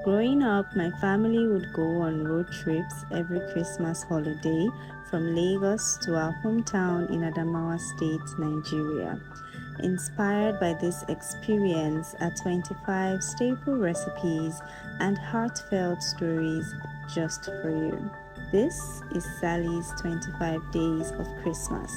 Growing up, my family would go on road trips every Christmas holiday from Lagos to our hometown in Adamawa State, Nigeria. Inspired by this experience are 25 staple recipes and heartfelt stories just for you. This is Sally's 25 Days of Christmas.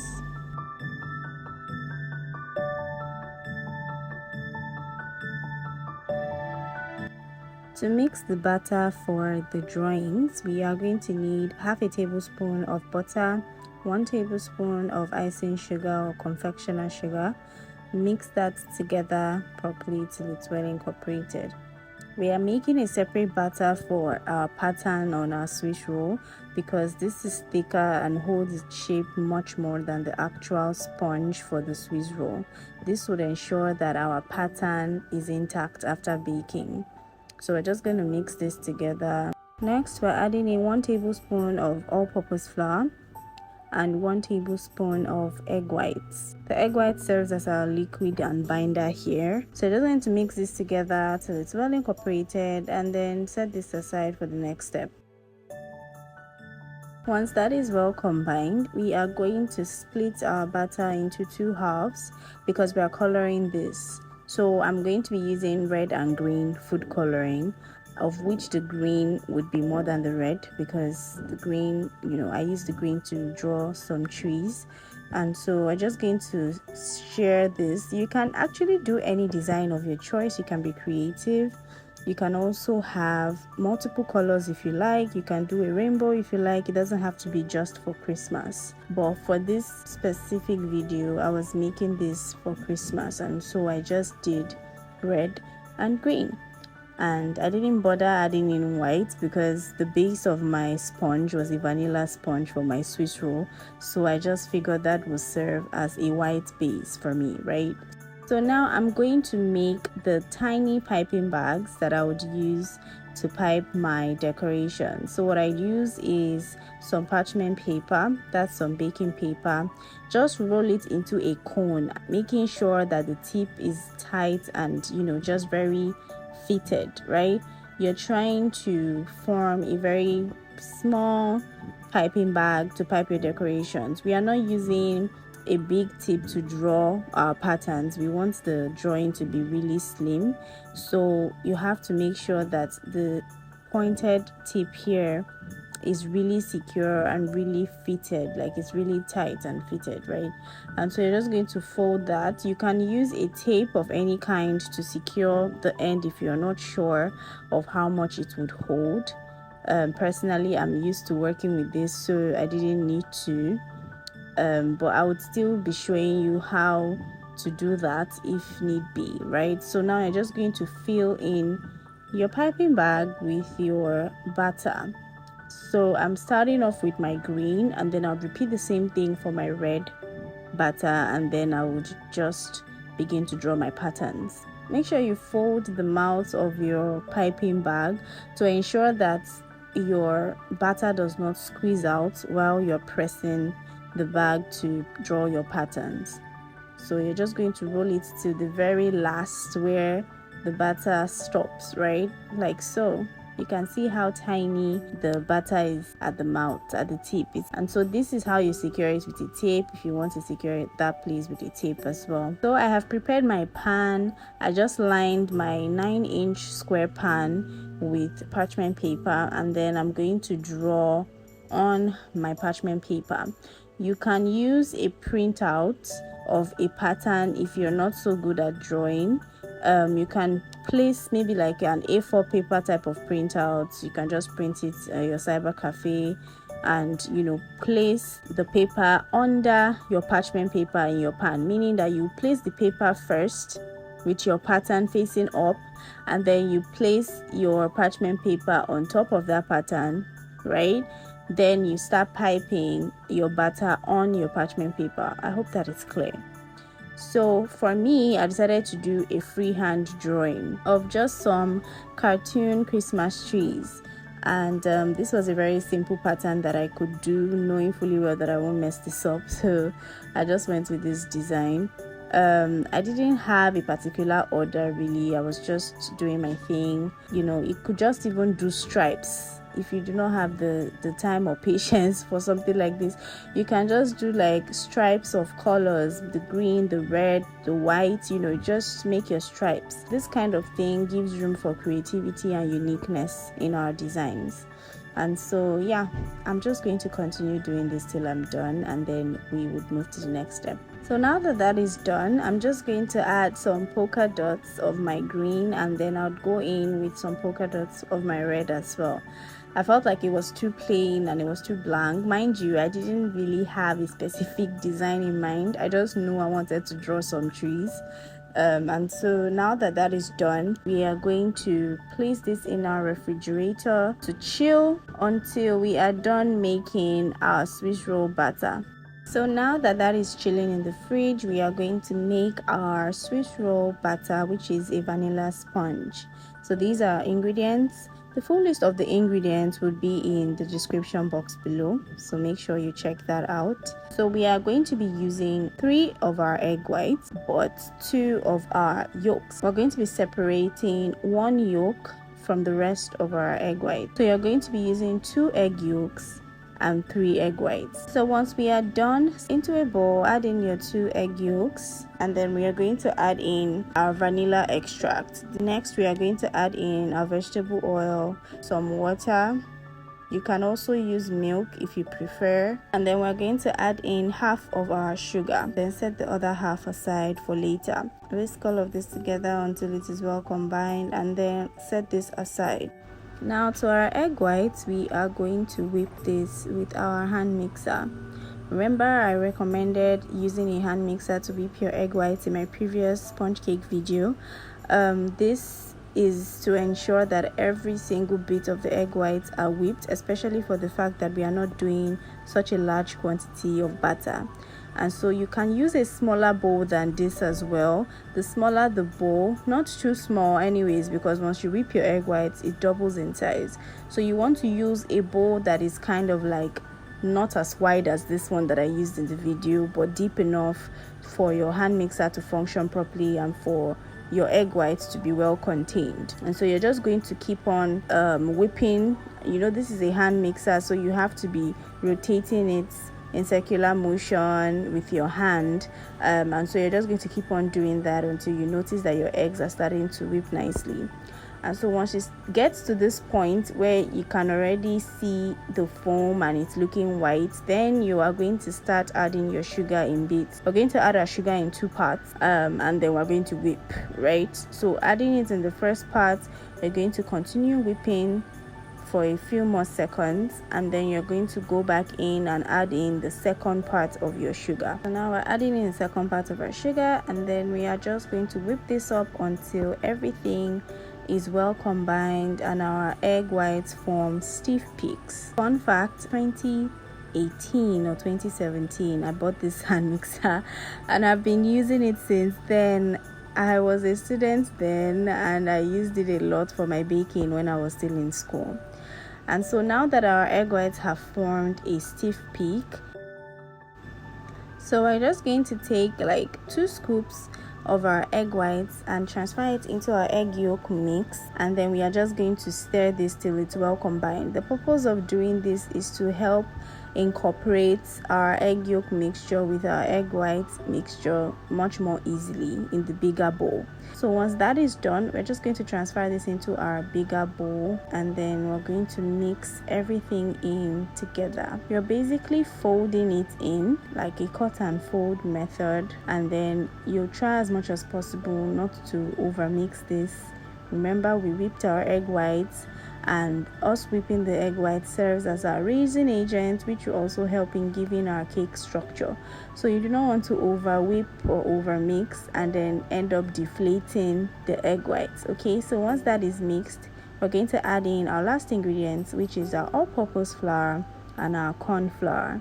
To mix the batter for the drawings, we are going to need half a tablespoon of butter, 1 tablespoon of icing sugar or confectioner sugar. Mix that together properly till it's well incorporated. We are making a separate batter for our pattern on our Swiss roll because this is thicker and holds its shape much more than the actual sponge for the Swiss roll. This would ensure that our pattern is intact after baking. So we're just going to mix this together. Next, we're adding in 1 tablespoon of all-purpose flour and 1 tablespoon of egg whites. The egg white serves as our liquid and binder here. So we're just going to mix this together till it's well incorporated and then set this aside for the next step. Once that is well combined, we are going to split our batter into 2 halves because we are coloring this. So I'm going to be using red and green food coloring, of which the green would be more than the red because the green, I use the green to draw some trees. And so I'm just going to share this. You can actually do any design of your choice. You can be creative. You can also have multiple colors if you like. You can do a rainbow if you like. It doesn't have to be just for Christmas. But for this specific video, I was making this for Christmas, and so I just did red and green. And I didn't bother adding in white because the base of my sponge was a vanilla sponge for my Swiss roll. So I just figured that would serve as a white base for me, right? So now I'm going to make the tiny piping bags that I would use to pipe my decoration. So what I use is some parchment paper, that's some baking paper. Just roll it into a cone, making sure that the tip is tight and just very fitted, right? You're trying to form a very small piping bag to pipe your decorations. We are not using a big tip to draw our patterns. We want the drawing to be really slim, so you have to make sure that the pointed tip here is really secure and really fitted, like it's really tight and fitted, right? And so you're just going to fold that. You can use a tape of any kind to secure the end if you're not sure of how much it would hold. Personally, I'm used to working with this, so I didn't need to. But I would still be showing you how to do that if need be, right? So now you're just going to fill in your piping bag with your batter. So I'm starting off with my green, and then I'll repeat the same thing for my red batter, and then I would just begin to draw my patterns. Make sure you fold the mouth of your piping bag to ensure that your batter does not squeeze out while you're pressing the bag to draw your patterns. So you're just going to roll it to the very last where the batter stops, right? Like so. You can see how tiny the batter is at the mouth, at the tip. And so this is how you secure it with a tape if you want to secure it that place with a tape as well. So I have prepared my pan. I just lined my 9-inch square pan with parchment paper, and then I'm going to draw on my parchment paper. You can use a printout of a pattern if you're not so good at drawing. You can place maybe like an A4 paper type of printout. You can just print it at your cyber cafe and place the paper under your parchment paper in your pan, meaning that you place the paper first with your pattern facing up, and then you place your parchment paper on top of that pattern, right? Then you start piping your batter on your parchment paper. I hope that is clear. So for me, I decided to do a freehand drawing of just some cartoon Christmas trees, and this was a very simple pattern that I could do knowing fully well that I won't mess this up. So I just went with this design. I didn't have a particular order really. I was just doing my thing. You know, it could just even do stripes. If you do not have the time or patience for something like this, you can just do like stripes of colors, the green, the red, the white, you know, just make your stripes. This kind of thing gives room for creativity and uniqueness in our designs. And so yeah, I'm just going to continue doing this till I'm done, and then we would move to the next step. So now that is done, I'm just going to add some polka dots of my green, and then I'll go in with some polka dots of my red as well. I felt like it was too plain and it was too blank. Mind you, I didn't really have a specific design in mind. I just knew I wanted to draw some trees. And so now that is done, we are going to place this in our refrigerator to chill until we are done making our Swiss roll batter. So now that is chilling in the fridge, we are going to make our Swiss roll batter, which is a vanilla sponge. So these are ingredients. The full list of the ingredients would be in the description box below, so make sure you check that out. So we are going to be using 3 of our egg whites, but 2 of our yolks. We're going to be separating 1 yolk from the rest of our egg whites. So you're going to be using 2 egg yolks and 3 egg whites. So once we are done, into a bowl, add in your 2 egg yolks, and then we are going to add in our vanilla extract. Next, we are going to add in our vegetable oil, some water. You can also use milk if you prefer, and then we're going to add in half of our sugar, then set the other half aside for later. Whisk all of this together until it is well combined, and then set this aside. Now to our egg whites, we are going to whip this with our hand mixer. Remember, I recommended using a hand mixer to whip your egg whites in my previous sponge cake video. This is to ensure that every single bit of the egg whites are whipped, especially for the fact that we are not doing such a large quantity of batter. And so you can use a smaller bowl than this as well. The smaller the bowl, not too small anyways, because once you whip your egg whites, it doubles in size. So you want to use a bowl that is kind of like not as wide as this one that I used in the video, but deep enough for your hand mixer to function properly and for your egg whites to be well contained. And so you're just going to keep on whipping. You know, this is a hand mixer, so you have to be rotating it in circular motion with your hand, and so you're just going to keep on doing that until you notice that your eggs are starting to whip nicely. And so once it gets to this point where you can already see the foam and it's looking white, then you are going to start adding your sugar in bits. We're going to add our sugar in 2 parts, and then we're going to whip, right? So adding it in the first part, we're going to continue whipping for a few more seconds, and then you're going to go back in and add in the second part of your sugar. So now we're adding in the second part of our sugar, and then we are just going to whip this up until everything is well combined and our egg whites form stiff peaks. Fun fact, 2018 or 2017 I bought this hand mixer and I've been using it since then. I was a student then and I used it a lot for my baking when I was still in school. And so now that our egg whites have formed a stiff peak, so we're just going to take like 2 scoops of our egg whites and transfer it into our egg yolk mix, and then we are just going to stir this till it's well combined. The purpose of doing this is to help incorporate our egg yolk mixture with our egg white mixture much more easily in the bigger bowl. So once that is done, we're just going to transfer this into our bigger bowl, and then we're going to mix everything in together. You're basically folding it in like a cut and fold method, and then you'll try as much as possible not to over mix this. Remember, we whipped our egg whites, and us whipping the egg white serves as our raising agent, which will also help in giving our cake structure. So you do not want to over whip or over mix and then end up deflating the egg whites. Okay, so once that is mixed, we're going to add in our last ingredients, which is our all-purpose flour and our corn flour.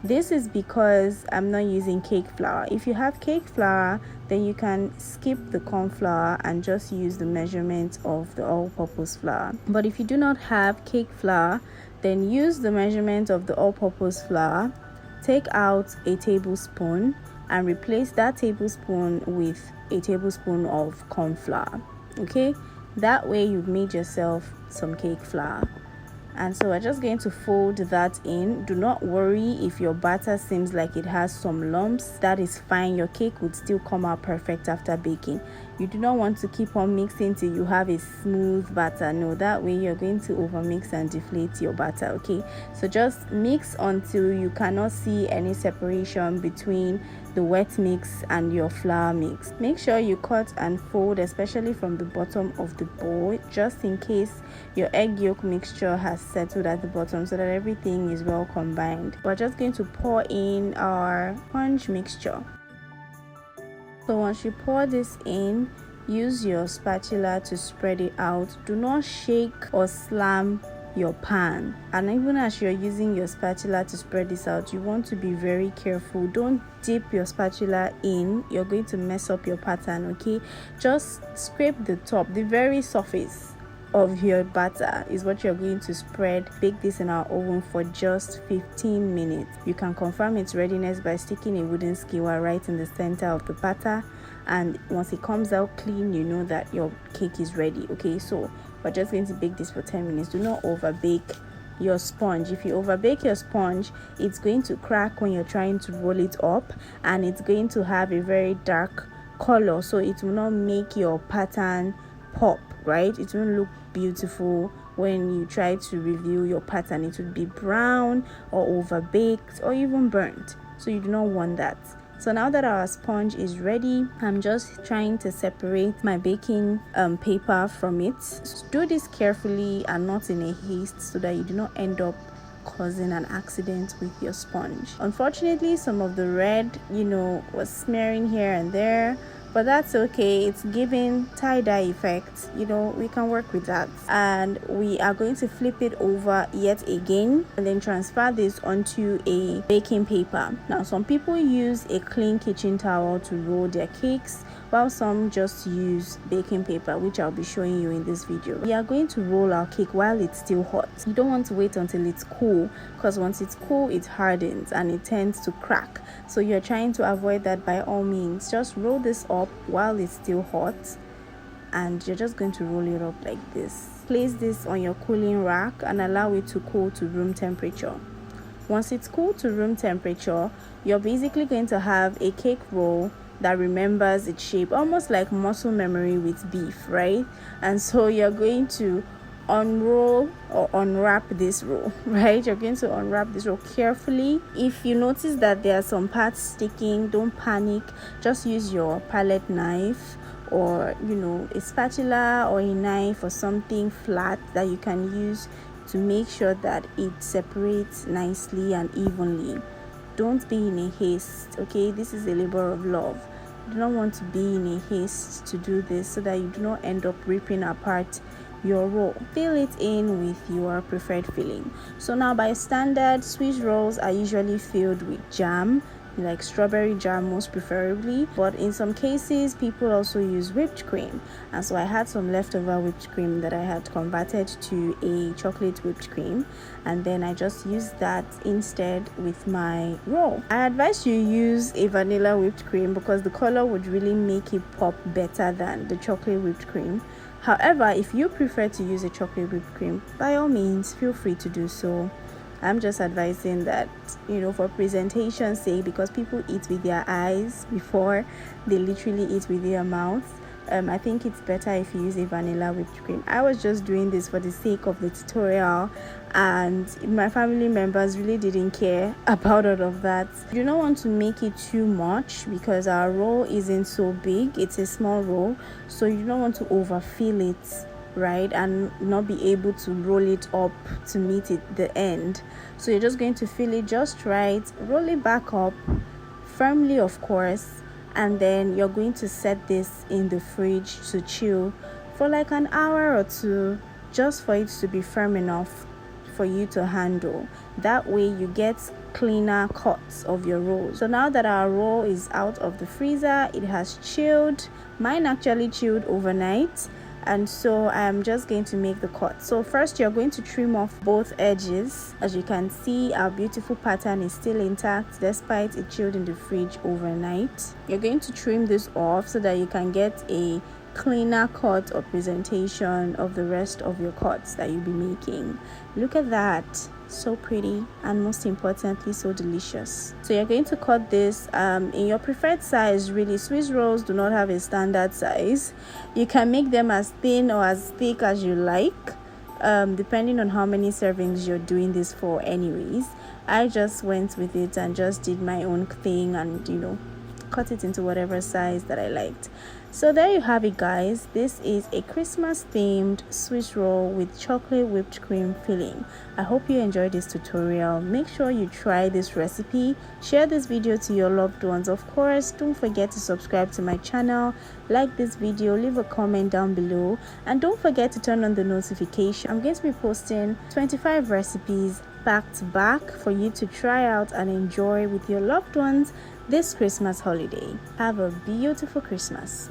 This is because I'm not using cake flour. If you have cake flour, then you can skip the corn flour and just use the measurement of the all-purpose flour. But if you do not have cake flour, then use the measurement of the all-purpose flour. Take out a tablespoon and replace that tablespoon with a tablespoon of corn flour. Okay, that way you've made yourself some cake flour. And so we're just going to fold that in. Do not worry if your batter seems like it has some lumps. That is fine. Your cake would still come out perfect after baking. You do not want to keep on mixing till you have a smooth batter. No, that way you're going to overmix and deflate your batter. Okay, so just mix until you cannot see any separation between the wet mix and your flour mix. Make sure you cut and fold, especially from the bottom of the bowl, just in case your egg yolk mixture has settled at the bottom, so that everything is well combined. We're just going to pour in our sponge mixture. So once you pour this in, use your spatula to spread it out. Do not shake or slam your pan, and even as you're using your spatula to spread this out, you want to be very careful. Don't dip your spatula in, you're going to mess up your pattern. Okay, just scrape the top, the very surface of your batter is what you're going to spread. Bake this in our oven for just 15 minutes. You can confirm its readiness by sticking a wooden skewer right in the center of the batter, and once it comes out clean, you know that your cake is ready. Okay, so we're just going to bake this for 10 minutes. Do not over bake your sponge. If you over bake your sponge, it's going to crack when you're trying to roll it up, and it's going to have a very dark color, so it will not make your pattern pop, right? It won't look beautiful when you try to review your pattern. It would be brown or over baked or even burnt, so you do not want that. So now that our sponge is ready, I'm just trying to separate my baking paper from it. Do this carefully and not in a haste, so that you do not end up causing an accident with your sponge. Unfortunately, some of the red, was smearing here and there, but that's okay. It's giving tie-dye effect. We can work with that. And we are going to flip it over yet again and then transfer this onto a baking paper. Now, some people use a clean kitchen towel to roll their cakes, while some just use baking paper, which I'll be showing you in this video. We are going to roll our cake while it's still hot. You don't want to wait until it's cool, because once it's cool, it hardens and it tends to crack. So you're trying to avoid that by all means. Just roll this up while it's still hot, and you're just going to roll it up like this. Place this on your cooling rack and allow it to cool to room temperature. Once it's cooled to room temperature, you're basically going to have a cake roll that remembers its shape, almost like muscle memory with beef, right? And so you're going to unroll or unwrap this roll, right? You're going to unwrap this roll carefully. If you notice that there are some parts sticking, don't panic. Just use your palette knife, or a spatula or a knife or something flat that you can use to make sure that it separates nicely and evenly. Don't be in a haste, okay? This is a labor of love. You do not want to be in a haste to do this, so that you do not end up ripping apart your roll. Fill it in with your preferred filling. So now, by standard, Swiss rolls are usually filled with jam, like strawberry jam most preferably, but in some cases people also use whipped cream. And so I had some leftover whipped cream that I had converted to a chocolate whipped cream, and then I just used that instead with my roll. I advise you use a vanilla whipped cream because the color would really make it pop better than the chocolate whipped cream. However, if you prefer to use a chocolate whipped cream, by all means feel free to do so. I'm just advising that, for presentation's sake, because people eat with their eyes before they literally eat with their mouths. I think it's better if you use a vanilla whipped cream. I was just doing this for the sake of the tutorial, and my family members really didn't care about all of that. You do not want to make it too much because our roll isn't so big. It's a small roll, so you don't want to overfill it, right, and not be able to roll it up to meet the end. So you're just going to fill it just right, roll it back up firmly, of course, and then you're going to set this in the fridge to chill for like an hour or two, just for it to be firm enough for you to handle. That way you get cleaner cuts of your roll. So now that our roll is out of the freezer, it has chilled. Mine actually chilled overnight, and so I'm just going to make the cut. So first you're going to trim off both edges. As you can see, our beautiful pattern is still intact despite it chilled in the fridge overnight. You're going to trim this off so that you can get a cleaner cut or presentation of the rest of your cuts that you'll be making. Look at that, so pretty, and most importantly so delicious. So you're going to cut this in your preferred size. Really, Swiss rolls do not have a standard size. You can make them as thin or as thick as you like, depending on how many servings you're doing this for. Anyways, I just went with it and just did my own thing and cut it into whatever size that I liked. So there you have it, guys. This is a Christmas themed Swiss roll with chocolate whipped cream filling. I hope you enjoyed this tutorial. Make sure you try this recipe, share this video to your loved ones. Of course, don't forget to subscribe to my channel, like this video, leave a comment down below, and don't forget to turn on the notification. I'm going to be posting 25 recipes back to back for you to try out and enjoy with your loved ones this Christmas holiday. Have a beautiful Christmas.